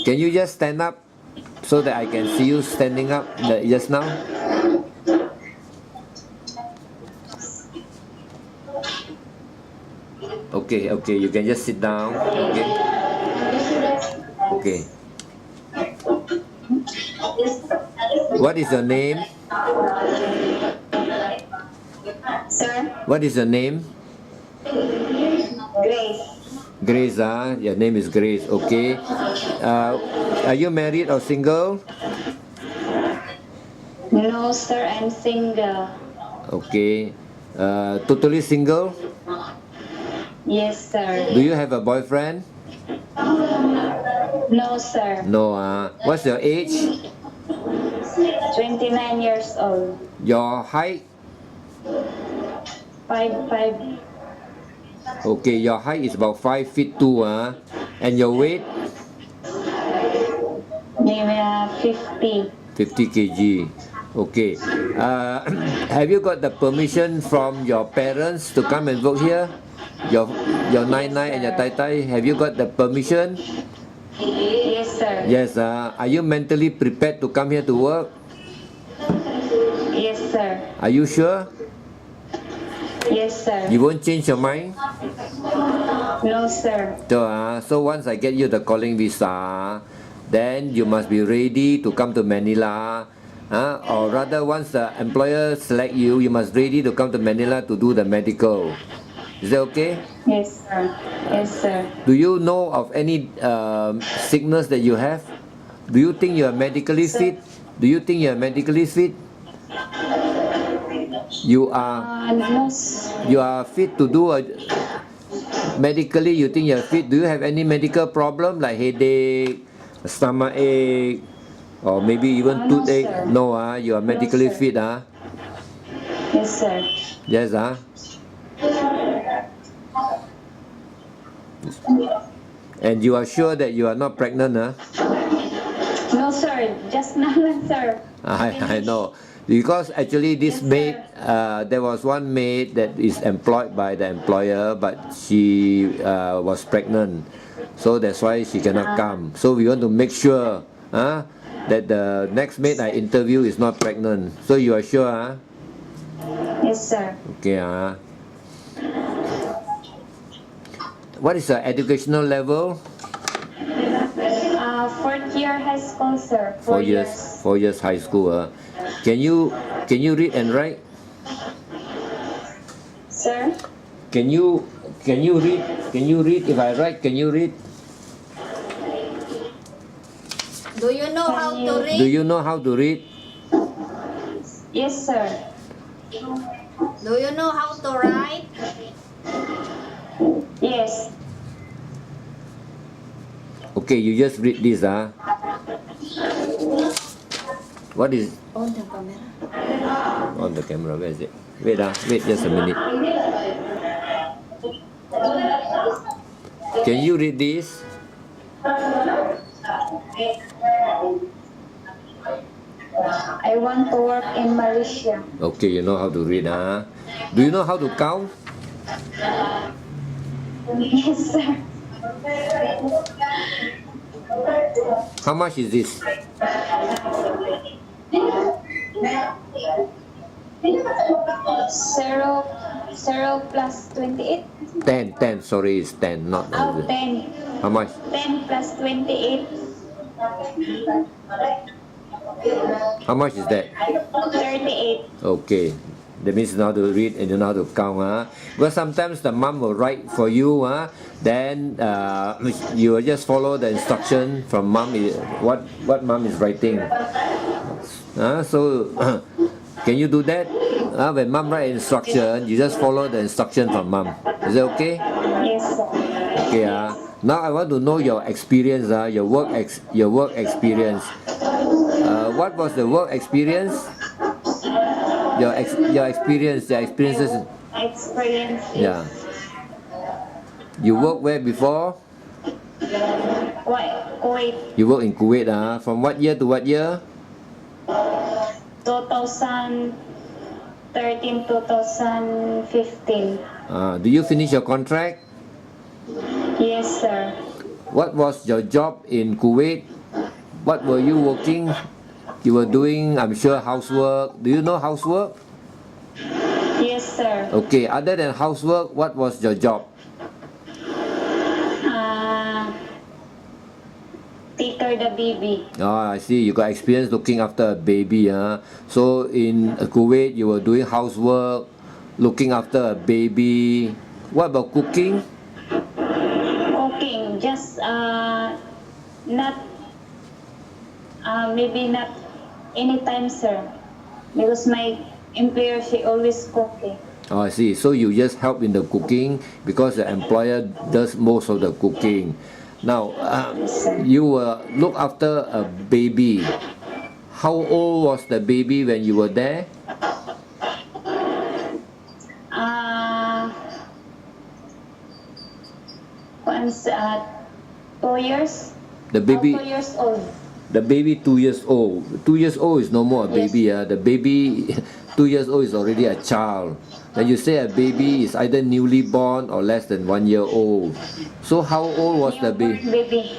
Can you just stand up so that I can see you standing up just now? Okay, okay, you can just sit down. Okay. Okay. What is your name? Sir? What is your name? Grace. Grace, your name is Grace. Okay. Are you married or single? No, sir, I'm single. Okay. Totally single? Yes, sir. Do you have a boyfriend? No, sir. No. What's your age? 29 years old. Your height? 5'5". Okay, your height is about 5 feet 2, and your weight? Maybe 50. 50 kg. Okay. Have you got the permission from your parents to come and work here? Your Nai Nai and your Tai Tai, have you got the permission? Yes, sir. Yes. Are you mentally prepared to come here to work? Yes, sir. Are you sure? Yes, sir. You won't change your mind? No, sir. So once I get you the calling visa, then you must be ready to come to Manila. Or rather, once the employer select you, you must ready to come to Manila to do the medical. Is that okay? Yes, sir. Yes, sir. Do you know of any sickness that you have? Do you think you are medically fit? Do you think you are medically fit? You are. No. You are fit to do a. Medically, you think you are fit. Do you have any medical problem like headache, stomach ache, or maybe even No, toothache? sir. No, you are medically sir. fit, Yes, sir. Yes, And you are sure that you are not pregnant, No, sir. Just now, sir. I know. Because actually this Yes, maid, there was one maid that is employed by the employer, but she was pregnant. So that's why she cannot come. So we want to make sure that the next maid I interview is not pregnant. So you are sure? Yes, sir. Okay. What is the educational level? Fourth year high school, sir. 4 years. 4 years high school. Can you read and write? Sir? Can you read? Can you read? If I write, can you read? Do you know how to read? Do you know how to read? Yes, sir. Do you know how to write? Yes. Okay, you just read this. What is On the camera. on the camera? Where is it? Wait, wait just a minute. Can you read this? I want to work in Malaysia. Okay, you know how to read, Do you know how to count? Yes, sir. How much is this? Zero plus 28. 10. Sorry, it's 10, not 10. How much? 10 plus 28. How much is that? 38. Okay. That means you know how to read and you know how to count. Because sometimes the mom will write for you. Then you will just follow the instruction from mom. What mom is writing. So can you do that? When mom write instruction, you just follow the instruction from mom. Is that okay? Yes, sir. Okay. Now I want to know your experience. Your work experience. What was the work experience? Your experiences. Experience. Yeah. You work where before? Kuwait. You work in Kuwait. From what year to what year? 2013, 2015. Do you finish your contract? Yes, sir. What was your job in Kuwait? what were you working? You were doing, I'm sure, housework. Do you know housework? Yes, sir. Okay, other than housework, what was your job? Take care the baby. Ah, I see. You got experience looking after a baby. So in Kuwait, you were doing housework, looking after a baby. What about cooking? Cooking, just not maybe not anytime, sir. Because my employer, she always cooking. Oh, I see. So you just help in the cooking because the employer does most of the cooking. Now, you look after a baby. How old was the baby when you were there? Once 2 years. The baby. 2 years old. The baby 2 years old. 2 years old is no more a baby. The baby 2 years old is already a child. When you say a baby is either newly born or less than 1 year old. So how old was the baby?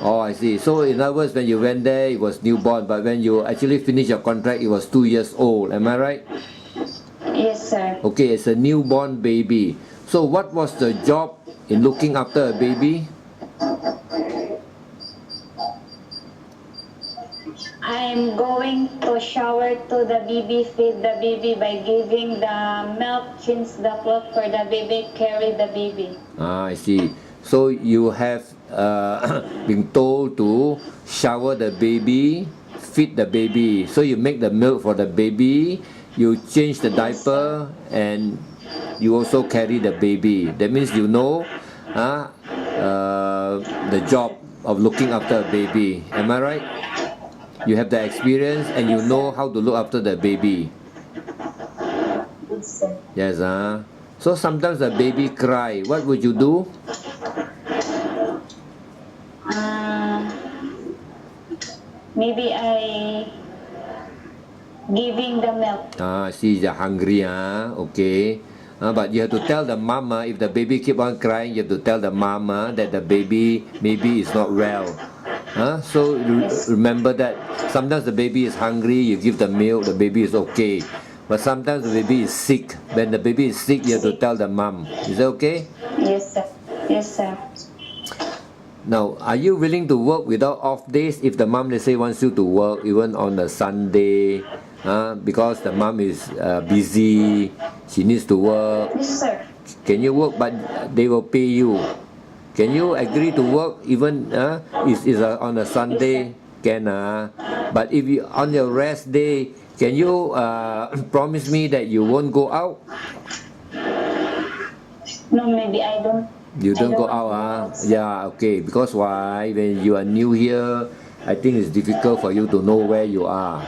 Oh, I see. So in other words, when you went there, it was newborn. But when you actually finished your contract, it was 2 years old. Am I right? Yes, sir. Okay, it's a newborn baby. So what was the job in looking after a baby? I'm going to shower to the baby, feed the baby by giving the milk, change the cloth for the baby, carry the baby. Ah, I see. So you have been told to shower the baby, feed the baby. So you make the milk for the baby, you change the diaper, and you also carry the baby. That means you know the job of looking after a baby. Am I right? You have the experience and you know how to look after the baby. Yes, So sometimes the baby cry. What would you do? Maybe I giving the milk. She's hungry, okay. But you have to tell the mama, if the baby keep on crying, you have to tell the mama that the baby maybe is not well. So remember that sometimes the baby is hungry, you give the milk, the baby is okay. But sometimes the baby is sick. When the baby is sick, you have to tell the mom. Is that okay? Yes, sir. Yes, sir. Now, are you willing to work without off days if the mom, let's say, wants you to work even on a Sunday? Because the mom is busy, she needs to work. Yes, sir. Can you work, but they will pay you? Can you agree to work even on a Sunday? Can but if you on your rest day, can you promise me that you won't go out? No, maybe I don't. You don't go out, Yeah, okay. Because why? When you are new here, I think it's difficult for you to know where you are.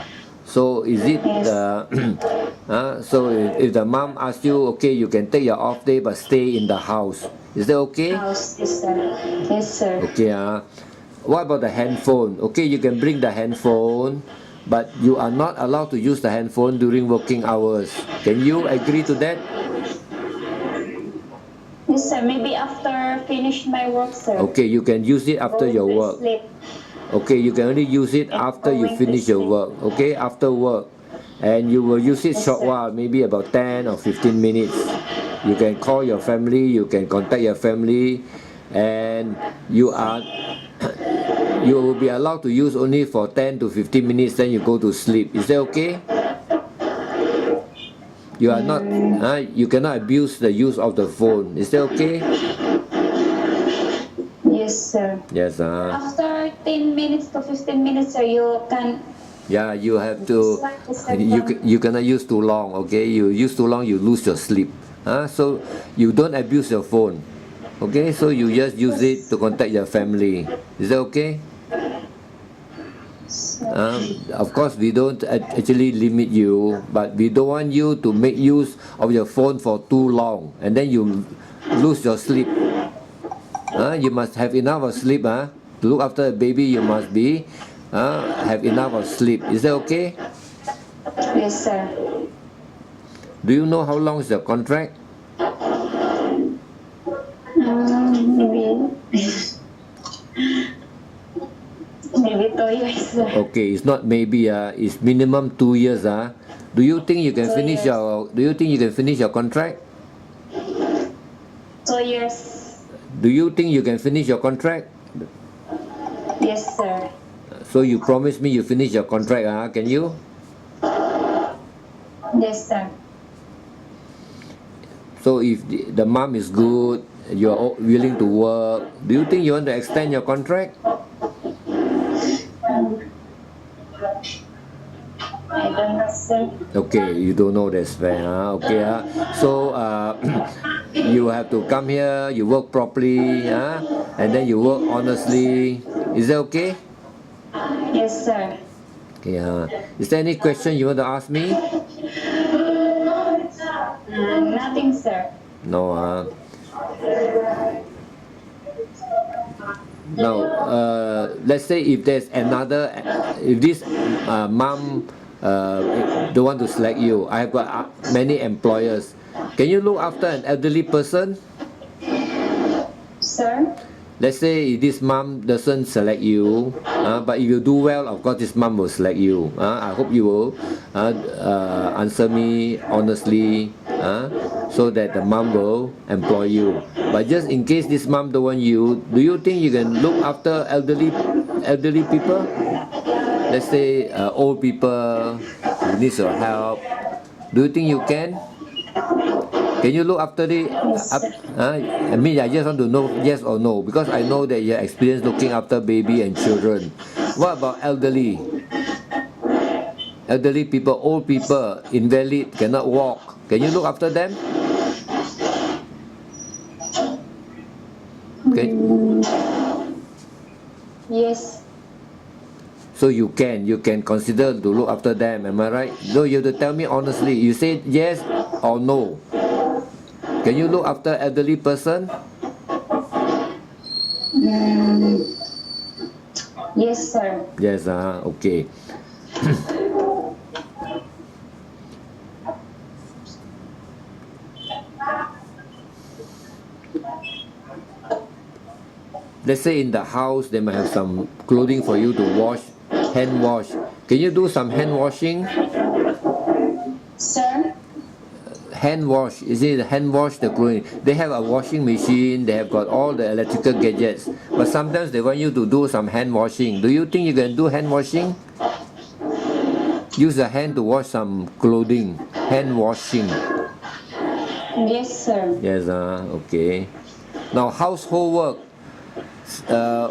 So is it so if the mom asks you, okay, you can take your off day but stay in the house. Is that okay? House, yes, sir. Yes, sir. Okay, what about the handphone? Okay, you can bring the handphone, but you are not allowed to use the handphone during working hours. Can you agree to that? Yes, sir. Maybe after finish my work, sir. Okay, you can use it after your work. Sleep. Okay, you can only use it after you finish your work. Okay, after work. And you will use it short while, maybe about 10 or 15 minutes. You can call your family, you can contact your family, and you will be allowed to use only for 10 to 15 minutes, then you go to sleep. Is that okay? You are not, you cannot abuse the use of the phone. Is that okay? Yes, sir. Yes, After 10 minutes to 15 minutes, sir, you can. Yeah, you have to. You cannot use too long. Okay, you use too long, you lose your sleep. So you don't abuse your phone. Okay, so you just use it to contact your family. Is that okay? Of course, we don't actually limit you, but we don't want you to make use of your phone for too long, and then you lose your sleep. You must have enough of sleep. To look after a baby, you must be have enough of sleep. Is that okay? Yes, sir. Do you know how long is your contract? Maybe maybe 2 years, sir. Okay, it's not maybe, it's minimum 2 years. Do you think you can 2 finish years. your contract? 2 years. Do you think you can finish your contract? Yes, sir. So you promise me you finish your contract, can you? Yes, sir. So if the mom is good, you're willing to work, do you think you want to extend your contract? I don't know, sir. Okay, you don't know, that's fair. Okay, so you have to come here, you work properly, and then you work honestly. Is that okay? Yes, sir. Okay, is there any question you want to ask me? Nothing, sir. No. Now, let's say if there's if this mom don't want to select you, I have got many employers. Can you look after an elderly person? Sir? Let's say this mom doesn't select you, but if you do well, of course this mom will select you. I hope you will answer me honestly, so that the mom will employ you. But just in case this mom don't want you, do you think you can look after elderly people? Let's say old people who need your help. Do you think you can? Can you look after I mean, I just want to know yes or no, because I know that you have experience looking after baby and children. What about elderly? Elderly people, old people, invalid, cannot walk. Can you look after them? Okay. Yes. So you can consider to look after them, am I right? No, you have to tell me honestly. You say yes or no. Can you look after elderly person? Yes, sir. Yes, okay. Let's say in the house they might have some clothing for you to wash, hand wash. Can you do some hand washing? Sir? Hand wash, is it hand wash the clothing? They have a washing machine, they have got all the electrical gadgets, but sometimes they want you to do some hand washing. Do you think you can do hand washing? Use the hand to wash some clothing. Hand washing. Yes, sir. Yes, okay. Now household work,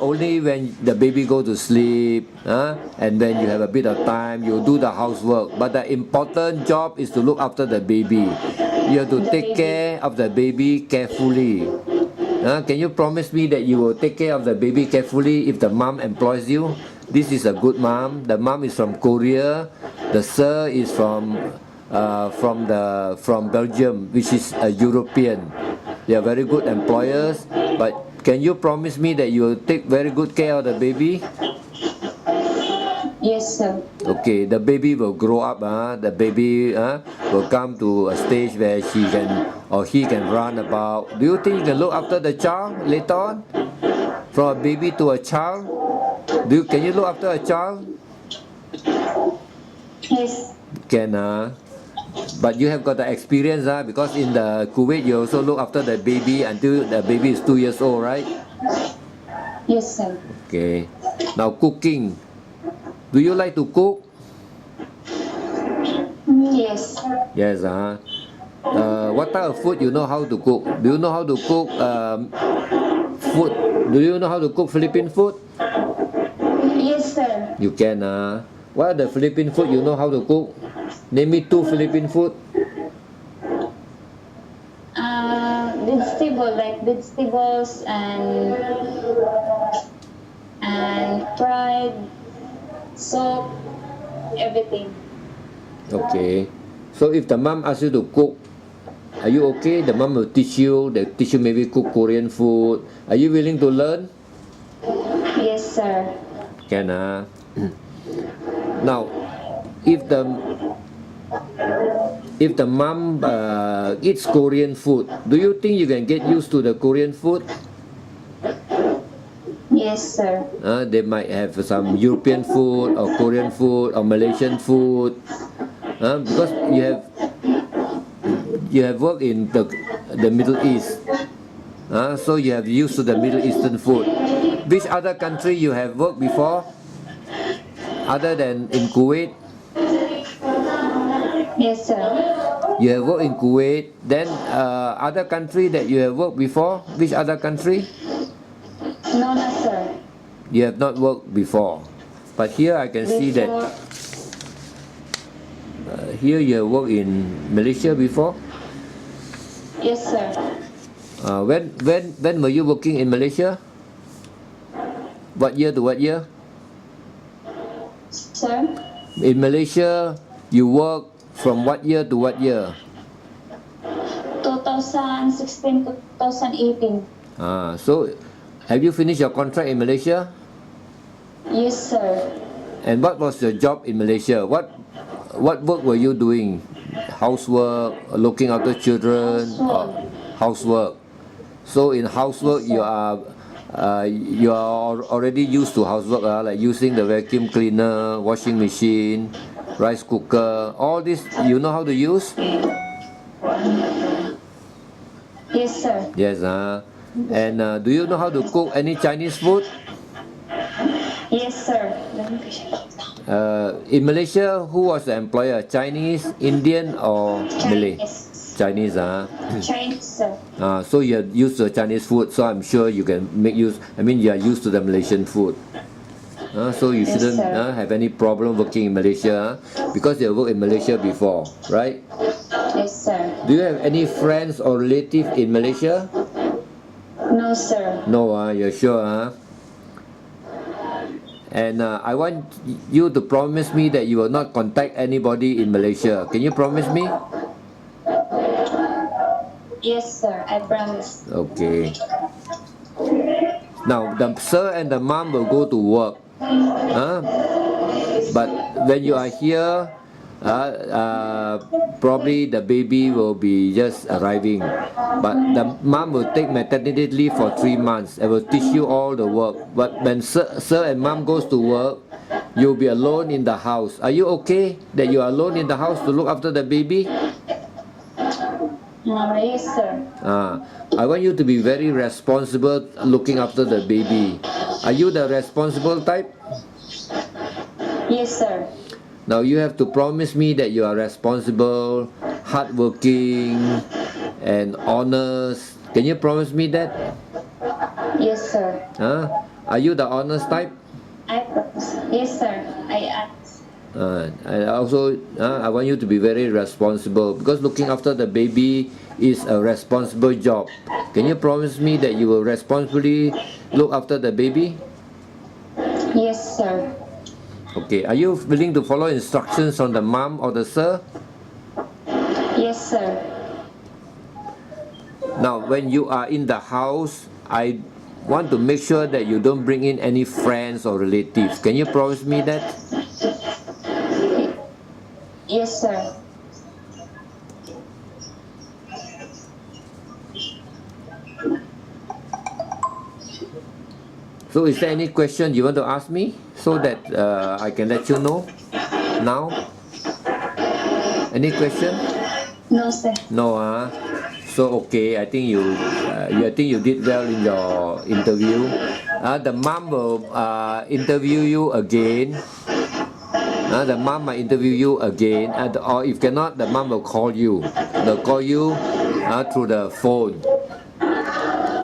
only when the baby go to sleep, and when you have a bit of time, you do the housework. But the important job is to look after the baby. You have to take care of the baby carefully. Can you promise me that you will take care of the baby carefully if the mom employs you? This is a good mom. The mom is from Korea. The sir is from Belgium, which is a European. They are very good employers. But can you promise me that you will take very good care of the baby? Yes, sir. Okay, the baby will grow up. The baby will come to a stage where she can or he can run about. Do you think you can look after the child later on? From a baby to a child? Can you look after a child? Yes. Can, but you have got the experience, because in the Kuwait you also look after the baby until the baby is 2 years old, right? Yes, sir. Okay. Now cooking. Do you like to cook? Yes. Yes, what type of food you know how to cook? Do you know how to cook food? Do you know how to cook Philippine food? Yes, sir. You can, what are the Philippine food you know how to cook? Name me 2 Philippine food. Vegetables and fried soup, everything. Okay. So if the mom asks you to cook, are you okay? The mom will teach you. They teach you maybe cook Korean food. Are you willing to learn? Yes, sir. Can, Now, if the mom eats Korean food, do you think you can get used to the Korean food? Yes, sir. They might have some European food or Korean food or Malaysian food. Because you have worked in the Middle East. So you have used to the Middle Eastern food. Which other country you have worked before? Other than in Kuwait? Yes, sir. You have worked in Kuwait. Then other country that you have worked before? Which other country? No, no, sir. You have not worked before. But here I can see that here you have worked in Malaysia before. Yes, sir. When were you working in Malaysia? What year to what year? Sir? In Malaysia, you work from what year to what year? 2016 to 2018. So, have you finished your contract in Malaysia? Yes, sir. And what was your job in Malaysia? What work were you doing? Housework, looking after children, housework. So in housework, you are already used to housework, like using the vacuum cleaner, washing machine, rice cooker. All this you know how to use? Yes, sir. Yes. And do you know how to cook any Chinese food? Yes, sir. In Malaysia, who was the employer? Chinese, Indian, or Malay? Chinese. Chinese, sir. So you are used to Chinese food, so I'm sure you can make use. I mean, you are used to the Malaysian food. So you shouldn't have any problem working in Malaysia because you have worked in Malaysia before, right? Yes, sir. Do you have any friends or relatives in Malaysia? No, sir. No, you're sure, And I want you to promise me that you will not contact anybody in Malaysia. Can you promise me? Yes, sir. I promise. Okay. Now, the sir and the mom will go to work. But when you are here, probably the baby will be just arriving. But the mom will take maternity leave for 3 months and will teach you all the work. But when sir and mom goes to work, you'll be alone in the house. Are you okay that you are alone in the house to look after the baby? Yes, sir. I want you to be very responsible looking after the baby. Are you the responsible type? Yes, sir. Now you have to promise me that you are responsible, hardworking, and honest. Can you promise me that? Yes, sir. Are you the honest type? I promise. Yes, sir. I ask. And also, I want you to be very responsible because looking after the baby is a responsible job. Can you promise me that you will responsibly look after the baby? Yes, sir. Okay. Are you willing to follow instructions from the mom or the sir? Yes, sir. Now, when you are in the house, I want to make sure that you don't bring in any friends or relatives. Can you promise me that? Yes, sir. So is there any question you want to ask me so that I can let you know now? Any question? No, sir. No, So okay, I think you did well in your interview. The mom will interview you again. The mom might interview you again, or if cannot, the mom will call you. They'll call you through the phone.